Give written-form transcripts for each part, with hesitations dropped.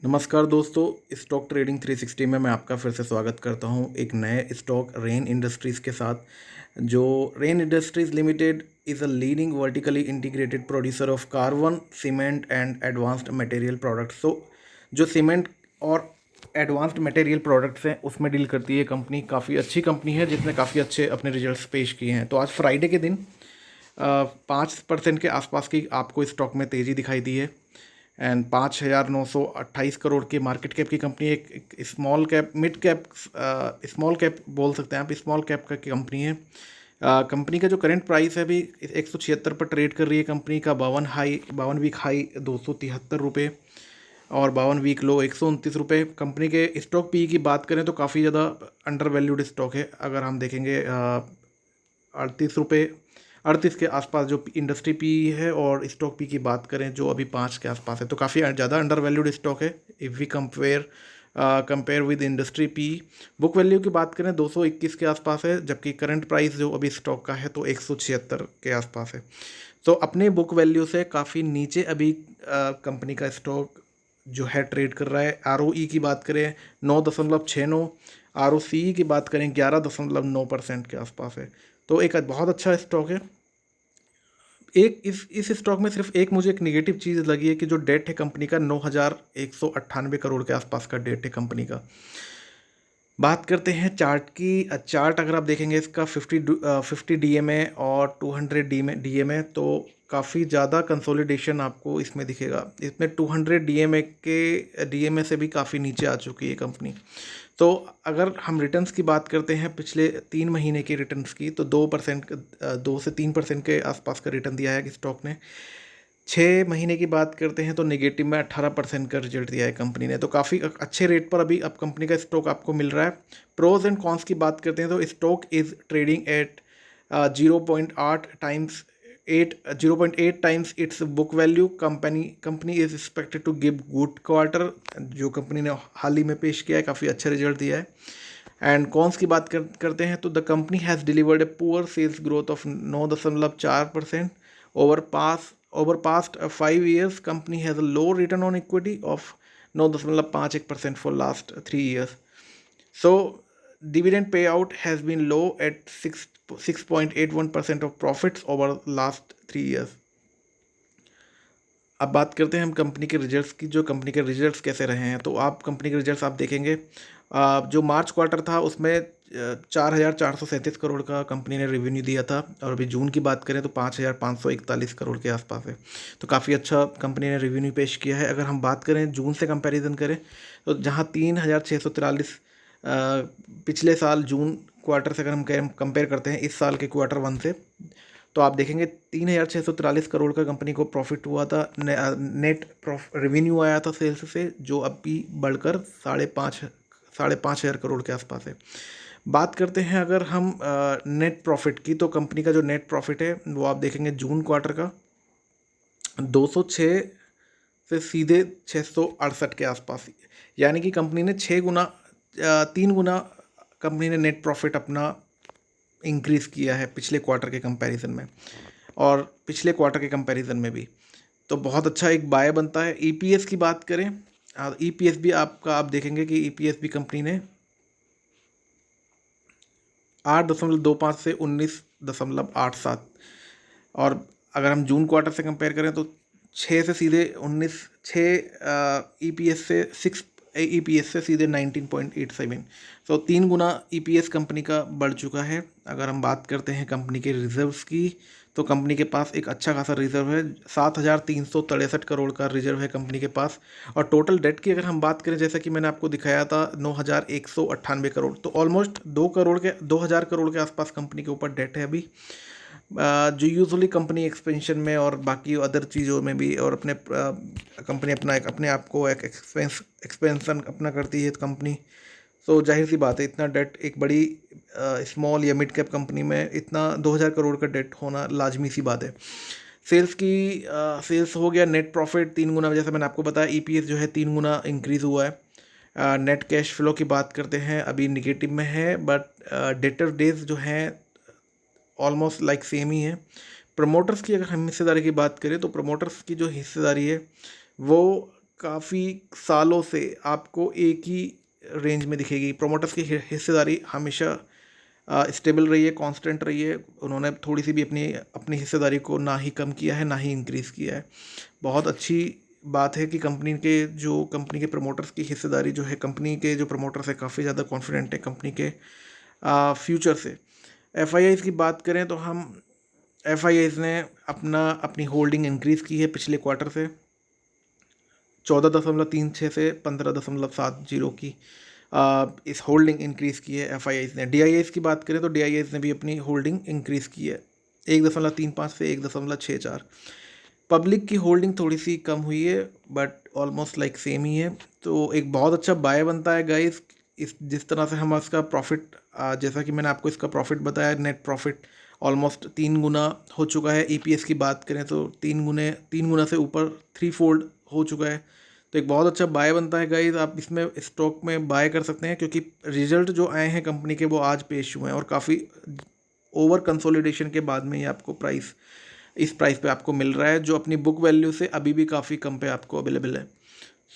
नमस्कार दोस्तों, stock trading 360 में मैं आपका फिर से स्वागत करता हूं एक नए स्टॉक रेन इंडस्ट्रीज़ के साथ। जो rain industries limited is a leading vertically integrated producer of carbon cement and advanced material products. जो सीमेंट और एडवांस्ड मटेरियल प्रोडक्ट्स हैं उसमें डील करती है कंपनी। काफ़ी अच्छी कंपनी है जिसने काफ़ी अच्छे अपने रिजल्ट्स पेश किए हैं। तो आज फ्राइडे के दिन 5% के आसपास की आपको स्टॉक में तेज़ी दिखाई दी है एंड 5,928 करोड़ की मार्केट कैप की कंपनी एक small cap mid cap small cap बोल सकते हैं आप, स्मॉल कैप का कंपनी है। कंपनी का जो करंट प्राइस है अभी 176 पर ट्रेड कर रही है। कंपनी का 52 वीक हाई 273 रुपये और 52 वीक लो 129 रुपये। कंपनी के स्टॉक पी की बात करें तो काफ़ी ज़्यादा अंडर वैल्यूड स्टॉक है। अगर हम देखेंगे 38 रुपये 38 के आसपास जो इंडस्ट्री पी है और स्टॉक पी की बात करें जो अभी 5 के आसपास है, तो काफ़ी ज़्यादा अंडर वैल्यूड स्टॉक है if we compare with industry P. Book value की बात करें 221 के आसपास है, जबकि करंट प्राइस जो अभी स्टॉक का है तो 176 के आसपास है। तो अपने बुक वैल्यू से काफ़ी नीचे अभी कंपनी का स्टॉक जो है ट्रेड कर रहा है। ROE की बात करें 9.69, ROCE की बात करें 11.9% के आसपास है। तो एक बहुत अच्छा स्टॉक है। एक इस स्टॉक में सिर्फ एक मुझे एक नेगेटिव चीज़ लगी है कि जो डेट है कंपनी का 9,198 करोड़ के आसपास का डेट है कंपनी का। बात करते हैं चार्ट की। चार्ट अगर आप देखेंगे इसका 50 DMA और 200 DMA, तो काफ़ी ज़्यादा कंसोलिडेशन आपको इसमें दिखेगा। इसमें 200 DMA से भी काफ़ी नीचे आ चुकी है कंपनी। तो अगर हम रिटर्न्स की बात करते हैं पिछले 3 महीने की रिटर्न्स की, तो 2 से 3% के आसपास का रिटर्न दिया है कि स्टॉक ने। 6 महीने की बात करते हैं तो नेगेटिव में 18% का रिजल्ट दिया है कंपनी ने। तो काफ़ी अच्छे रेट पर अभी अब कंपनी का स्टॉक आपको मिल रहा है। प्रोज एंड कॉन्स की बात करते हैं तो stock is trading at 0.8 times its book value. Company is expected to give good quarter, जो कंपनी ने हाल ही में पेश किया है, काफ़ी अच्छा रिजल्ट दिया है। एंड कॉन्स की बात करते हैं तो the company has delivered a poor sales growth of 9.4%। Over past 5 years, company has a low return on equity of 9.51% for last 3 years. So dividend payout has been low at 6.81% of profits over last 3 years. अब बात करते हैं हम company के results की। जो company के results कैसे रहे हैं, तो आप कंपनी के रिजल्ट्स आप देखेंगे जो मार्च क्वार्टर था उसमें 4,437 करोड़ का कंपनी ने रेवेन्यू दिया था, और अभी जून की बात करें तो 5,541 करोड़ के आसपास है। तो काफ़ी अच्छा कंपनी ने रेवेन्यू पेश किया है। अगर हम बात करें जून से कंपैरिजन करें तो जहां 3,643 पिछले साल जून क्वार्टर से अगर हम कंपेयर करते हैं इस साल के Q1 से, तो आप देखेंगे 3,643 करोड़ का कंपनी को प्रॉफिट हुआ था। नेट रेवेन्यू आया था सेल्स से, जो अभी बढ़कर 5,500 करोड़ के आसपास है। बात करते हैं अगर हम नेट प्रॉफिट की, तो कंपनी का जो नेट प्रॉफिट है वो आप देखेंगे जून क्वार्टर का 206 से सीधे 668 के आसपास, यानी कि कंपनी ने 3 गुना कंपनी ने नेट प्रॉफिट अपना इंक्रीज़ किया है पिछले क्वार्टर के कंपैरिजन में, और पिछले क्वार्टर के कंपैरिजन में भी। तो बहुत अच्छा एक बाय बनता है। EPS की बात करें, EPS भी आप देखेंगे कि EPS भी कंपनी ने 8.25 से 19.87, और अगर हम जून क्वार्टर से कंपेयर करें तो 6 से सीधे 19 6 EPS से सीधे 19.87। तो 3 गुना EPS कंपनी का बढ़ चुका है। अगर हम बात करते हैं कंपनी के रिजर्व्स की, तो कंपनी के पास एक अच्छा खासा रिजर्व है। 7,363 करोड़ का रिजर्व है कंपनी के पास। और टोटल डेट की अगर हम बात करें, जैसा कि मैंने आपको दिखाया था 9,198 करोड़, तो ऑलमोस्ट 2,000 करोड़ के आसपास कंपनी के ऊपर डेट है अभी। जो यूजुअली कंपनी एक्सपेंशन में और बाकी अदर चीज़ों में भी, और कंपनी अपने आप को एक एक्सपेंशन अपना करती है कंपनी। तो जाहिर सी बात है इतना डेट एक बड़ी स्मॉल या मिड कैप कंपनी में इतना 2,000 करोड़ का डेट होना लाजमी सी बात है। सेल्स हो गया। नेट प्रॉफिट 3 गुना, जैसे मैंने आपको बताया। EPS जो है 3 गुना इंक्रीज़ हुआ है। नेट कैश फ्लो की बात करते हैं, अभी निगेटिव में है, बट डेटर डेज जो हैं ऑलमोस्ट लाइक सेम ही है। प्रमोटर्स की अगर हम हिस्सेदारी की बात करें तो प्रमोटर्स की जो हिस्सेदारी है वो काफ़ी सालों से आपको एक ही रेंज में दिखेगी। प्रोमोटर्स की हिस्सेदारी हमेशा स्टेबल रही है, कांस्टेंट रही है। उन्होंने थोड़ी सी भी अपनी अपनी हिस्सेदारी को ना ही कम किया है, ना ही इंक्रीज़ किया है। बहुत अच्छी बात है कि कंपनी के प्रमोटर्स की हिस्सेदारी जो है, कंपनी के जो प्रमोटर्स है काफ़ी ज़्यादा कॉन्फिडेंट है कंपनी के फ्यूचर से। एफआईआईज़ की बात करें तो हम एफआईआईज़ ने अपनी होल्डिंग इंक्रीज़ की है पिछले क्वार्टर से 14.36 से 15.70 की इस होल्डिंग इंक्रीज़ की है एफआईआईज़ ने। डीआईआईज़ की बात करें तो डीआईआईज़ ने भी अपनी होल्डिंग इंक्रीज़ की है 1.35 से 1.64। पब्लिक की होल्डिंग थोड़ी सी कम हुई है बट ऑलमोस्ट लाइक सेम ही है। तो एक बहुत अच्छा बाय बनता है गाइस। इस जिस तरह से हम इसका प्रॉफिट, जैसा कि मैंने आपको इसका प्रॉफिट बताया, नेट प्रॉफिट ऑलमोस्ट 3 गुना हो चुका है। ईपीएस की बात करें तो 3 गुना से ऊपर 3 फोल्ड हो चुका है। तो एक बहुत अच्छा बाय बनता है गाइस। आप इसमें स्टॉक में बाय कर सकते हैं क्योंकि रिजल्ट जो आए हैं कंपनी के वो आज पेश हुए हैं और काफ़ी ओवर कंसोलिडेशन के बाद में ये आपको इस प्राइस पे आपको मिल रहा है, जो अपनी बुक वैल्यू से अभी भी काफ़ी कम पे आपको अवेलेबल है।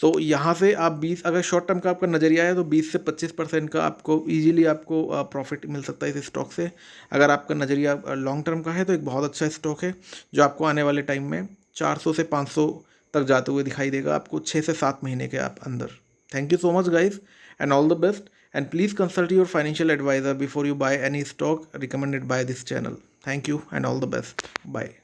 सो यहाँ से आप 20, अगर शॉर्ट टर्म का आपका नज़रिया है तो 20 से 25% का आपको ईजिली आपको प्रॉफिट मिल सकता है इस स्टॉक से। अगर आपका नज़रिया लॉन्ग टर्म का है तो एक बहुत अच्छा स्टॉक है जो आपको आने वाले टाइम में 400 से 500 तक जाते हुए दिखाई देगा आपको 6 से 7 महीने के आप अंदर। Thank you so much guys and all the best, and please consult your financial advisor before you buy any stock recommended by this channel. Thank you and all the best. Bye.